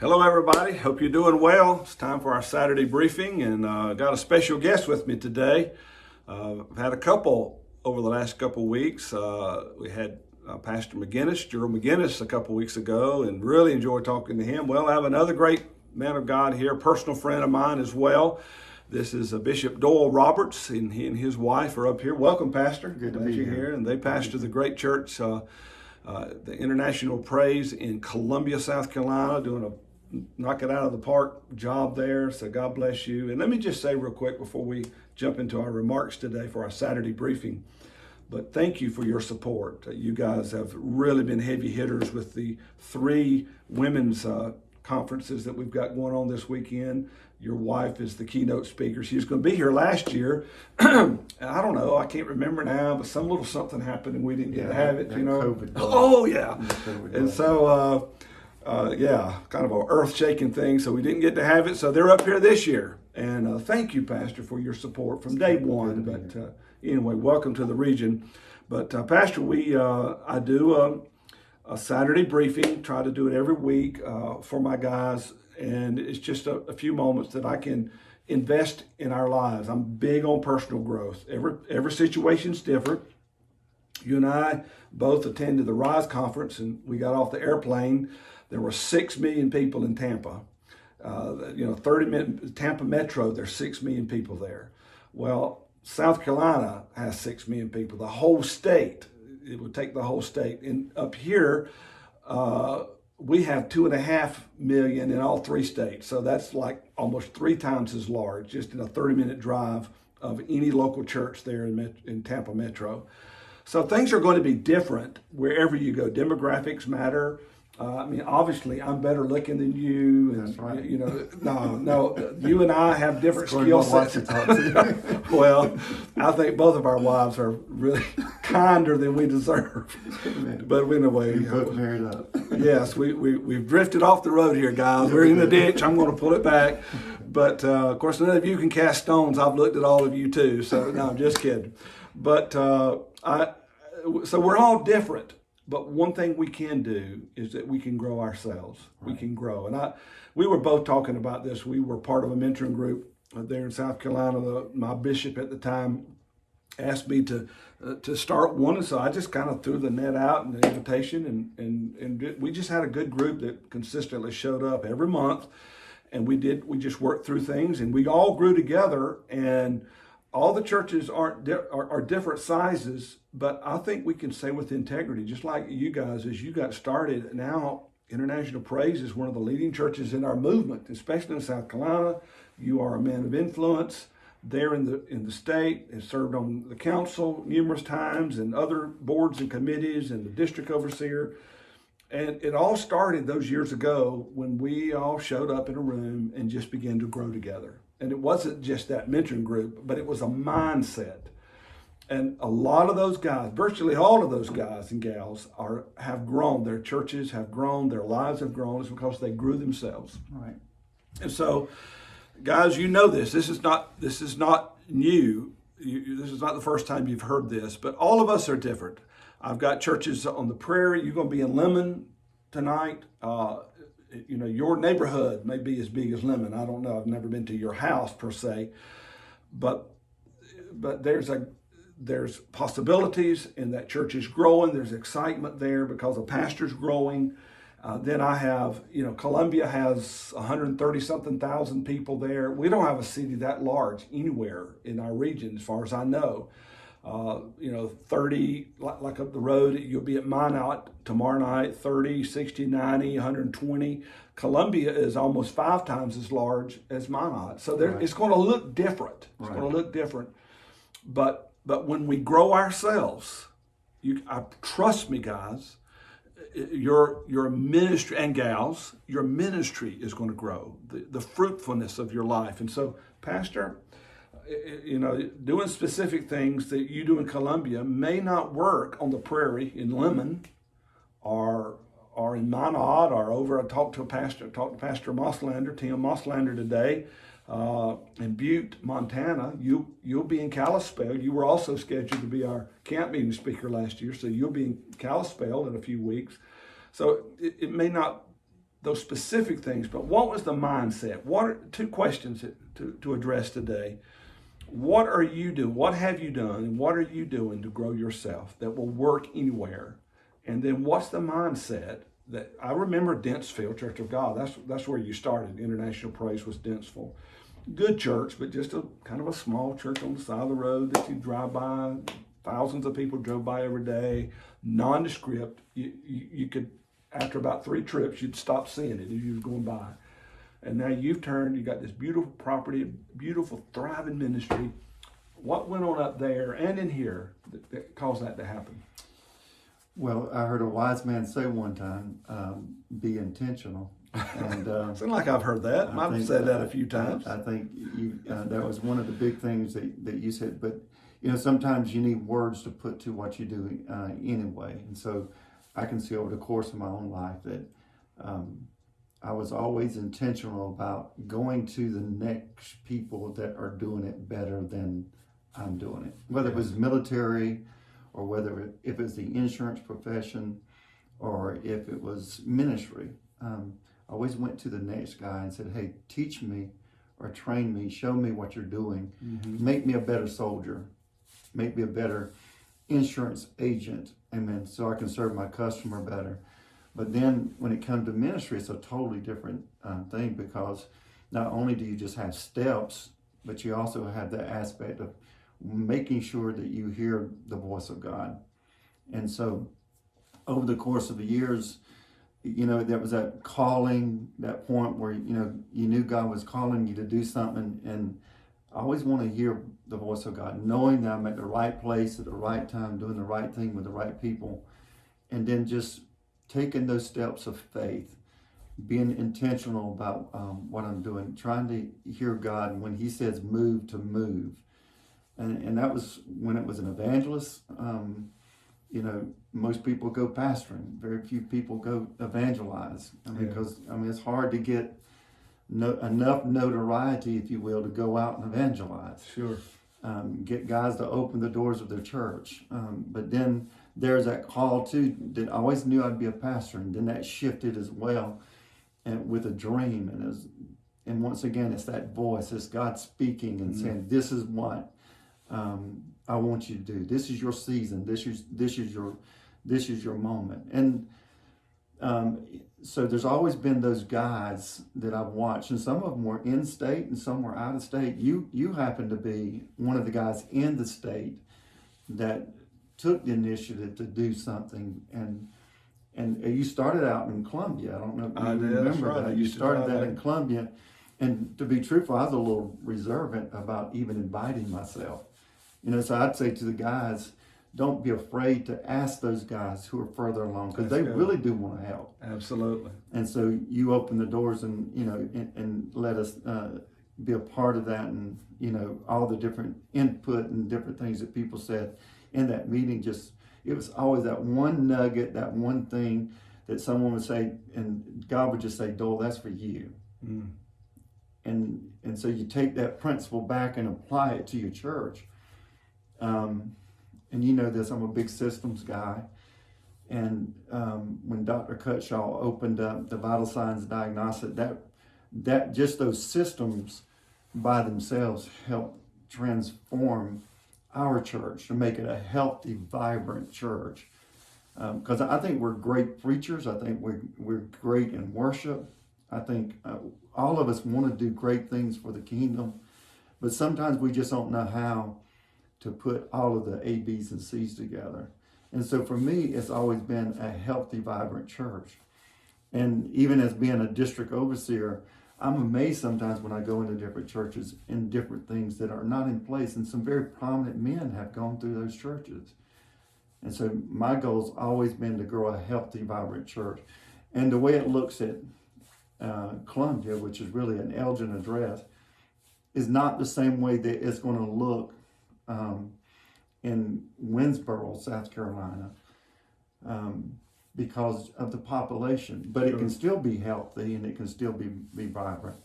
Hello, everybody. Hope you're doing well. It's time for our Saturday briefing, and got a special guest with me today. I've had a couple over the last couple weeks. We had Pastor McGinnis, Gerald McGinnis, a couple weeks ago, and really enjoyed talking to him. Well, I have another great man of God here, personal friend of mine as well. This is Bishop Doyle Roberts, and he and his wife are up here. Welcome, Pastor. Good to be here. And they pastor the great church, the International Praise in Columbia, South Carolina, doing a knock it out of the park job there. So God bless you. And let me just say real quick before we jump into our remarks today for our Saturday briefing, but thank you for your support. You guys have really been heavy hitters with the three women's conferences that we've got going on this weekend. Your wife is the keynote speaker. She was going to be here last year. I don't know. I can't remember now, but some little something happened and we didn't get to have it, you know. COVID. Oh, yeah. And so, kind of an earth-shaking thing, so we didn't get to have it. So they're up here this year. And thank you, Pastor, for your support from day one. But anyway, welcome to the region. But Pastor, I do a Saturday briefing, try to do it every week for my guys. And it's just a few moments that I can invest in our lives. I'm big on personal growth. Every situation's different. You and I both attended the RISE conference, and we got off the airplane. There were 6 million people in Tampa. 30-minute Tampa Metro, there's 6 million people there. Well, South Carolina has 6 million people. The whole state, it would take the whole state. And up here, we have 2.5 million in all 3 states. So that's like almost 3 times as large, just in a 30-minute drive of any local church there in Tampa Metro. So things are going to be different wherever you go. Demographics matter. Obviously, I'm better looking than you. And, that's right. No, you and I have different skill sets. Well, I think both of our wives are really kinder than we deserve. But anyway, we both married up. Yes, we've drifted off the road here, guys. We're in the ditch. I'm going to pull it back. But of course, none of you can cast stones. I've looked at all of you too. So no, I'm just kidding. But so we're all different. But one thing we can do is that we can grow ourselves. Right. We can grow. And we were both talking about this. We were part of a mentoring group there in South Carolina. My bishop at the time asked me to start one. And so I just kind of threw the net out and the invitation. And we just had a good group that consistently showed up every month. And we just worked through things. And we all grew together. And all the churches are different sizes, but I think we can say with integrity, just like you guys, as you got started, now International Praise is one of the leading churches in our movement, especially in South Carolina. You are a man of influence there in the state, has served on the council numerous times and other boards and committees and the district overseer. And it all started those years ago when we all showed up in a room and just began to grow together. And it wasn't just that mentoring group, but it was a mindset. And a lot of those guys, virtually all of those guys and gals have grown. Their churches have grown, their lives have grown. It's because they grew themselves. Right. And so, guys, you know this. This is not new. This is not the first time you've heard this, but all of us are different. I've got churches on the prairie. You're going to be in Lemon tonight. Your neighborhood may be as big as Lemon. I don't know. I've never been to your house per se, but there's possibilities, and that church is growing. There's excitement there because a pastor's growing. Then I have, Columbia has 130-something thousand people there. We don't have a city that large anywhere in our region, as far as I know. 30, like up the road, you'll be at Minot tomorrow night, 30, 60, 90, 120. Columbia is almost 5 times as large as Minot. So right. It's going to look different. It's right. going to look different. But when we grow ourselves, trust me, guys, your ministry and gals, your ministry is going to grow, the fruitfulness of your life. And so, Pastor, doing specific things that you do in Columbia may not work on the prairie in Lemon or in Minot or over. I talked to Pastor Mosslander, Tim Mosslander today in Butte, Montana. You'll be in Kalispell. You were also scheduled to be our camp meeting speaker last year, so you'll be in Kalispell in a few weeks. So it may not those specific things, but what was the mindset? What are two questions to address today? What are you doing? What have you done? And what are you doing to grow yourself that will work anywhere? And then what's the mindset that I remember Dentsville Church of God. That's where you started. International Praise was Dentsville. Good church, but just a kind of a small church on the side of the road that you drive by. Thousands of people drove by every day. Nondescript. You could, after about 3 trips, you'd stop seeing it as you were going by. And now you've turned, you got this beautiful property, beautiful, thriving ministry. What went on up there and in here that caused that to happen? Well, I heard a wise man say one time, be intentional. And Sounds like I've heard that. I've said that a few times. I think that was one of the big things that you said. But, sometimes you need words to put to what you do anyway. And so I can see over the course of my own life that I was always intentional about going to the next people that are doing it better than I'm doing it. Whether it was military, or whether if it's the insurance profession, or if it was ministry. I always went to the next guy and said, hey, teach me or train me, show me what you're doing, make me a better soldier, make me a better insurance agent, amen, so I can serve my customer better. But then when it comes to ministry, it's a totally different thing, because not only do you just have steps, but you also have the aspect of making sure that you hear the voice of God. And so over the course of the years, there was that calling, that point where, you knew God was calling you to do something. And I always want to hear the voice of God, knowing that I'm at the right place at the right time, doing the right thing with the right people. And then just taking those steps of faith, being intentional about what I'm doing, trying to hear God when he says move, to move. And that was when it was an evangelist. Most people go pastoring. Very few people go evangelize. Because it's hard to get enough notoriety, if you will, to go out and evangelize. Sure. Get guys to open the doors of their church. But then there's that call too, that I always knew I'd be a pastor, and then that shifted as well, and with a dream. And once again, it's that voice, it's God speaking and saying, this is what I want you to do. This is your season. This is your moment. And so there's always been those guys that I've watched, and some of them were in state and some were out of state. You happen to be one of the guys in the state that took the initiative to do something, and you started out in Columbia. I don't know if you remember that. You started that in Columbia, and to be truthful, I was a little reservant about even inviting myself. So I'd say to the guys, don't be afraid to ask those guys who are further along, because they really do want to help. Absolutely. And so you open the doors and and let us be a part of that, and all the different input and different things that people said in that meeting. It was always that one nugget, that one thing that someone would say, and God would just say, Doyle, that's for you. And so you take that principle back and apply it to your church. And you know this, I'm a big systems guy. And when Dr. Cutshaw opened up the vital signs diagnostic, that just those systems by themselves helped transform our church to make it a healthy, vibrant church. Because I think we're great preachers. I think we're great in worship. I think all of us want to do great things for the kingdom, but sometimes we just don't know how to put all of the A, B's, and C's together. And so for me, it's always been a healthy, vibrant church. And even as being a district overseer, I'm amazed sometimes when I go into different churches and different things that are not in place. And some very prominent men have gone through those churches. And so my goal's always been to grow a healthy, vibrant church. And the way it looks at Columbia, which is really an Elgin address, is not the same way that it's going to look in Winsboro, South Carolina, because of the population. But it can still be healthy, and it can still be vibrant.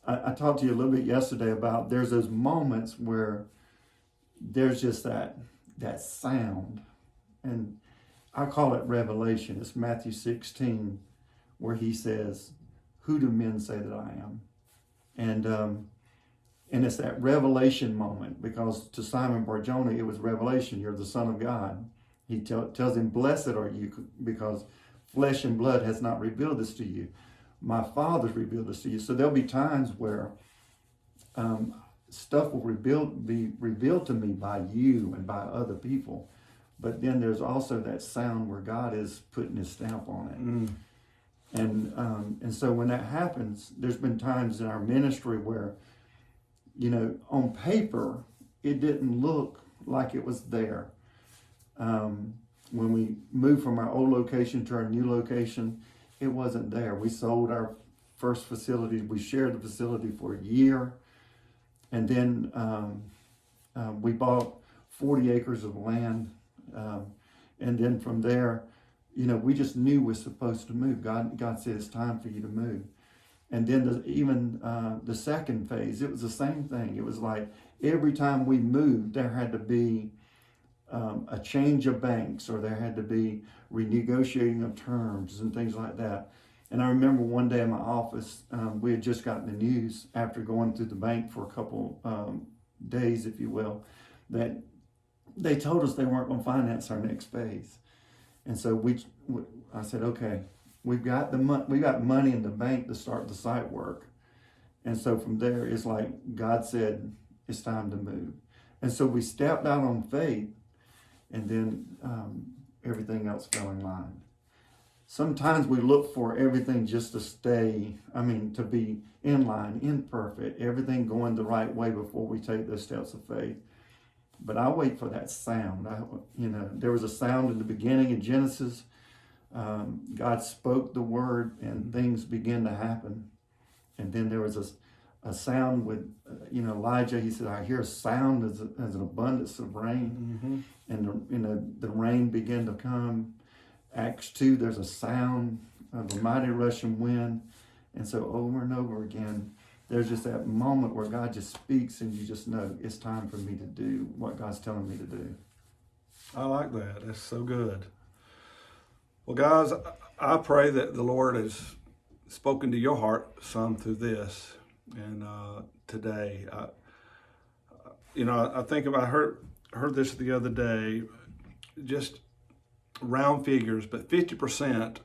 I talked to you a little bit yesterday about there's those moments where there's just that sound, and I call it revelation. It's Matthew 16, where he says, "Who do men say that I am?" And it's that revelation moment, because to Simon Bar-Jonah, it was revelation. You're the Son of God. He tells him, "Blessed are you, because flesh and blood has not revealed this to you. My Father's revealed this to you." So there'll be times where stuff will be revealed to me by you and by other people. But then there's also that sound where God is putting his stamp on it. And so when that happens, there's been times in our ministry where, on paper, it didn't look like it was there. When we moved from our old location to our new location, it wasn't there. We sold our first facility. We shared the facility for a year. And then we bought 40 acres of land. And then from there, we just knew we're supposed to move. God said, "It's time for you to move." And then the second phase, it was the same thing. It was like every time we moved, there had to be a change of banks, or there had to be renegotiating of terms and things like that. And I remember one day in my office, we had just gotten the news after going through the bank for a couple days, if you will, that they told us they weren't going to finance our next phase. And so I said, "Okay, we got money in the bank to start the site work." And so from there, it's like God said, "It's time to move." And so we stepped out on faith, and then everything else fell in line. Sometimes we look for everything just to be in line, imperfect, everything going the right way before we take those steps of faith. But I wait for that sound. There was a sound in the beginning in Genesis. God spoke the word, and things began to happen. And then there was a sound with, Elijah. He said, "I hear a sound as an abundance of rain." And the rain began to come. Acts 2, there's a sound of a mighty rushing wind. And so over and over again, there's just that moment where God just speaks, and you just know it's time for me to do what God's telling me to do. I like that. That's so good. Well, guys, I pray that the Lord has spoken to your heart some through this. And today, I think I heard this the other day, just round figures, but 50%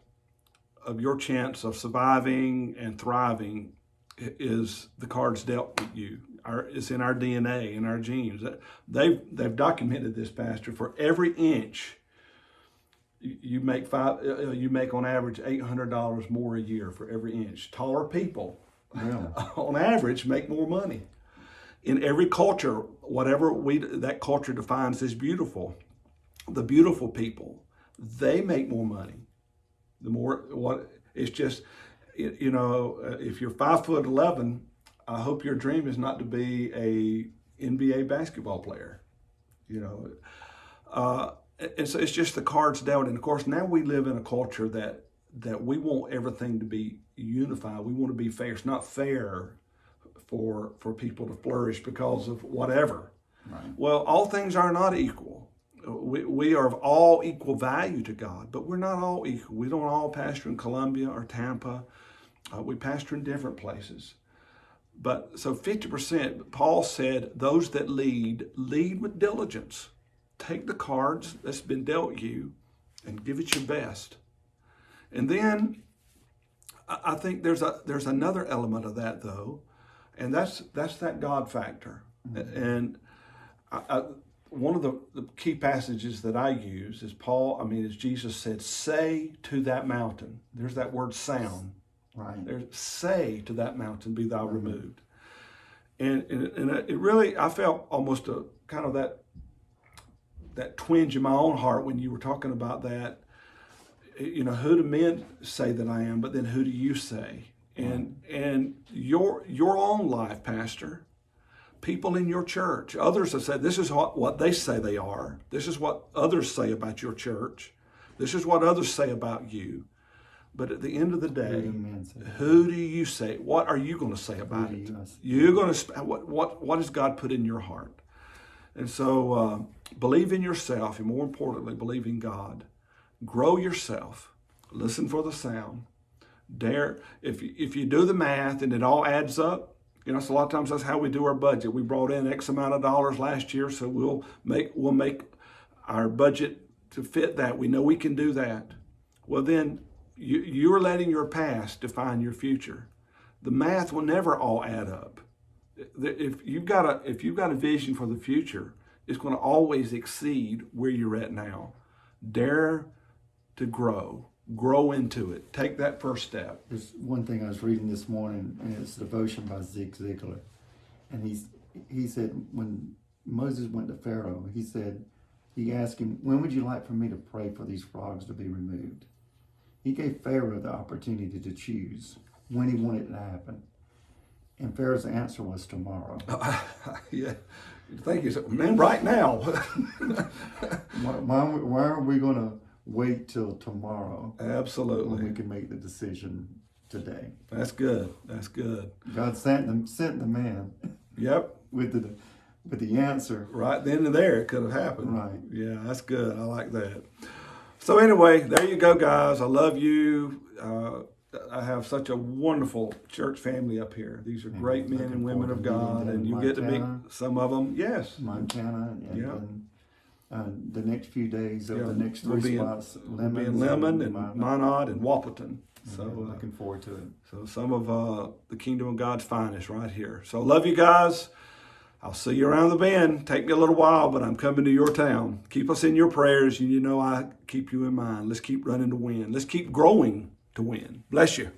of your chance of surviving and thriving is the cards dealt with you. It's in our DNA, in our genes. They've documented this, Pastor. For every inch you make on average $800 more a year for every inch. Taller people, on average, make more money. In every culture, whatever that culture defines as beautiful, the beautiful people, they make more money. It's just, if you're 5'11", I hope your dream is not to be a NBA basketball player, and so it's just the cards dealt. And of course, now we live in a culture that we want everything to be unified. We want to be fair. It's not fair for people to flourish because of whatever. Right. Well, all things are not equal. We are of all equal value to God, but we're not all equal. We don't all pastor in Columbia or Tampa. We pastor in different places. But so 50%, Paul said, those that lead with diligence. Take the cards that's been dealt you and give it your best. And then I think there's another element of that, though, and that's that God factor. Mm-hmm. And one of the key passages that I use is as Jesus said, "Say to that mountain." There's that word "sound." Right. There's "say to that mountain, be thou removed." And it really, I felt almost a kind of that twinge in my own heart when you were talking about that. Who do men say that I am? But then who do you say? And your own life, Pastor. People in your church, others have said, this is what they say they are. This is what others say about your church. This is what others say about you. But at the end of the day, who do you say? What are you going to say about it? You're going to what has God put in your heart? And so believe in yourself, and more importantly, believe in God. Grow yourself. Listen for the sound. Dare, if you do the math and it all adds up, so a lot of times that's how we do our budget. We brought in X amount of dollars last year, so we'll make our budget to fit that. We know we can do that. Well, then you're letting your past define your future. The math will never all add up. If you've got a vision for the future, it's going to always exceed where you're at now. Dare to grow into it. Take that first step. There's one thing I was reading this morning, and it's a devotion by Zig Ziglar, and he said when Moses went to Pharaoh, he asked him, "When would you like for me to pray for these frogs to be removed?" He gave Pharaoh the opportunity to choose when he wanted it to happen, and Pharaoh's answer was tomorrow. Yeah, thank you, man. Right now. Why are we going to wait till tomorrow? Absolutely. When we can make the decision today. That's good. That's good. God sent the man. Yep. With the answer. Right then and there, it could have happened. Right. Yeah, that's good. I like that. So anyway, there you go, guys. I love you. I have such a wonderful church family up here. These are great men and women of God, and you get to meet some of them. Yes. Montana. And the next few days of the next we'll three spots, we'll be in Lemon and Minot and Wapaton. So looking forward to it. So some of the Kingdom of God's finest right here. So love you guys. I'll see you around the bend. Take me a little while, but I'm coming to your town. Keep us in your prayers, and I keep you in mind. Let's keep running to win. Let's keep growing to win. Bless you.